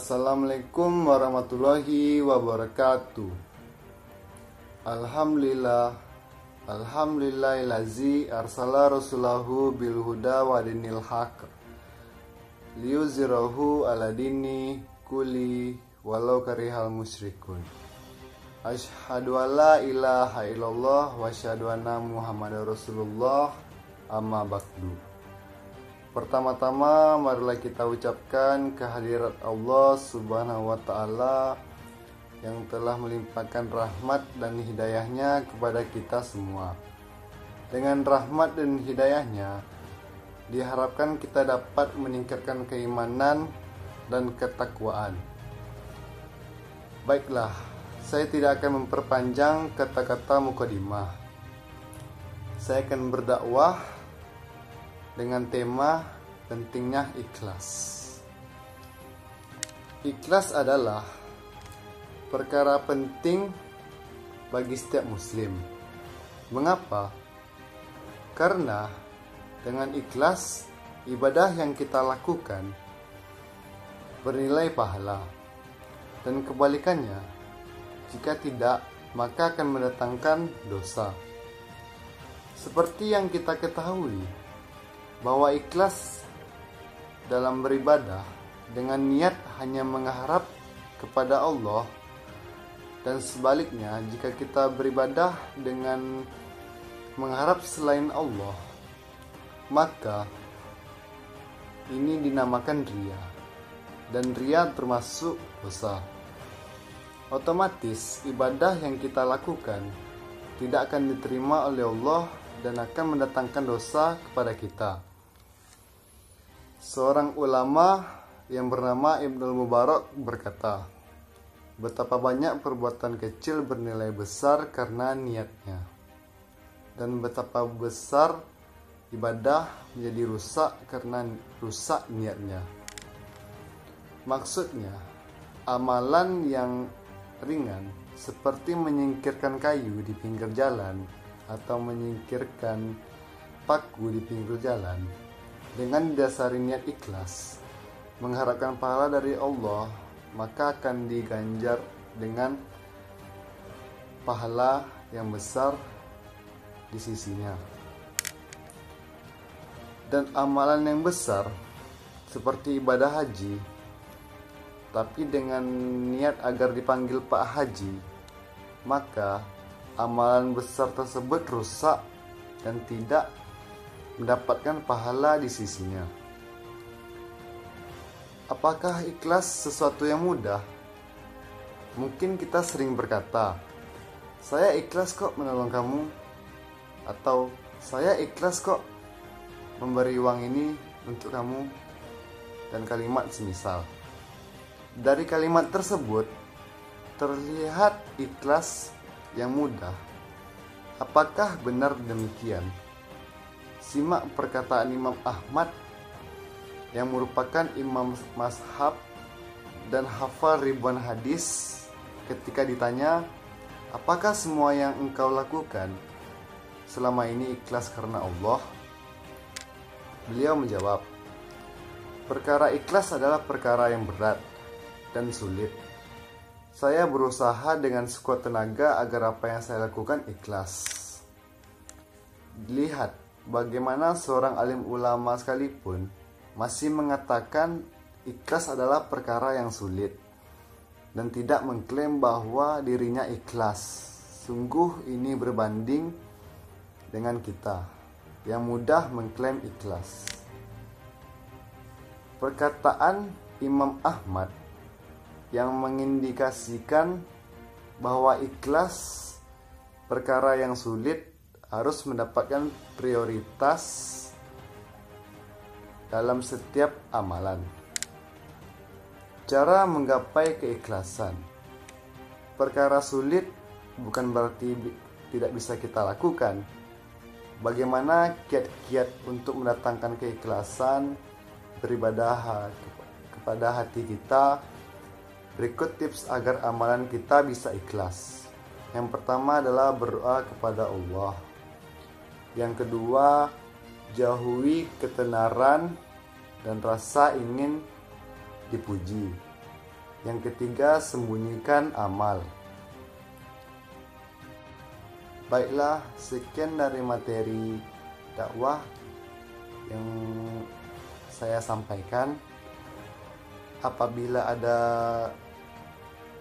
Assalamualaikum warahmatullahi wabarakatuh. Alhamdulillahillazi arsala rasulahu bil huda wa dinil haq liyuzhirahu ala dini kulli walau karihal musyrikun. Asyhadu alla ilaha illallah wa asyhadu anna muhammadar rasulullah, amma ba'du. Pertama-tama marilah kita ucapkan kehadirat Allah Subhanahu wa ta'ala yang telah melimpahkan rahmat dan hidayahnya kepada kita semua. Dengan rahmat dan hidayahnya diharapkan kita dapat meningkatkan keimanan dan ketakwaan. Baiklah, saya tidak akan memperpanjang kata-kata mukadimah. Saya akan berdakwah dengan tema pentingnya ikhlas. Ikhlas adalah perkara penting bagi setiap muslim. Mengapa? Karena dengan ikhlas, ibadah yang kita lakukan bernilai pahala. Dan kebalikannya, jika tidak, maka akan mendatangkan dosa. Seperti yang kita ketahui, bahwa ikhlas dalam beribadah dengan niat hanya mengharap kepada Allah, dan sebaliknya jika kita beribadah dengan mengharap selain Allah, maka ini dinamakan riya, dan riya termasuk dosa. Otomatis ibadah yang kita lakukan tidak akan diterima oleh Allah dan akan mendatangkan dosa kepada kita. Seorang ulama yang bernama Ibnul Mubarak berkata, betapa banyak perbuatan kecil bernilai besar karena niatnya, dan betapa besar ibadah menjadi rusak karena rusak niatnya. Maksudnya, amalan yang ringan seperti menyingkirkan kayu di pinggir jalan atau menyingkirkan paku di pinggir jalan, dengan didasari niat ikhlas mengharapkan pahala dari Allah, maka akan diganjar dengan pahala yang besar di sisinya. Dan amalan yang besar seperti ibadah haji, tapi dengan niat agar dipanggil Pak Haji, maka amalan besar tersebut rusak dan tidak mendapatkan pahala di sisinya. Apakah ikhlas sesuatu yang mudah? Mungkin kita sering berkata, saya ikhlas kok menolong kamu, atau saya ikhlas kok memberi uang ini untuk kamu, dan kalimat semisal. Dari kalimat tersebut terlihat ikhlas yang mudah. Apakah benar demikian? Simak perkataan Imam Ahmad yang merupakan imam mazhab dan hafal ribuan hadis ketika ditanya, apakah semua yang engkau lakukan selama ini ikhlas karena Allah? Beliau menjawab, perkara ikhlas adalah perkara yang berat dan sulit. Saya berusaha dengan sekuat tenaga agar apa yang saya lakukan ikhlas. Lihat bagaimana seorang alim ulama sekalipun masih mengatakan ikhlas adalah perkara yang sulit dan tidak mengklaim bahwa dirinya ikhlas. Sungguh ini berbanding dengan kita yang mudah mengklaim ikhlas. Perkataan Imam Ahmad yang mengindikasikan bahwa ikhlas perkara yang sulit harus mendapatkan prioritas dalam setiap amalan. Cara menggapai keikhlasan. Perkara sulit bukan berarti tidak bisa kita lakukan. Bagaimana kiat-kiat untuk mendatangkan keikhlasan beribadah kepada hati kita? Berikut tips agar amalan kita bisa ikhlas. Yang pertama adalah berdoa kepada Allah. Yang kedua, jauhi ketenaran dan rasa ingin dipuji. Yang ketiga, sembunyikan amal. Baiklah, sekian dari materi dakwah yang saya sampaikan. Apabila ada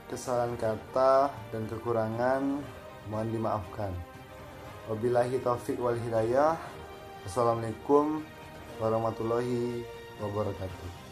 kesalahan kata dan kekurangan, mohon dimaafkan. Wabillahi taufik wal hidayah. Assalamualaikum warahmatullahi wabarakatuh.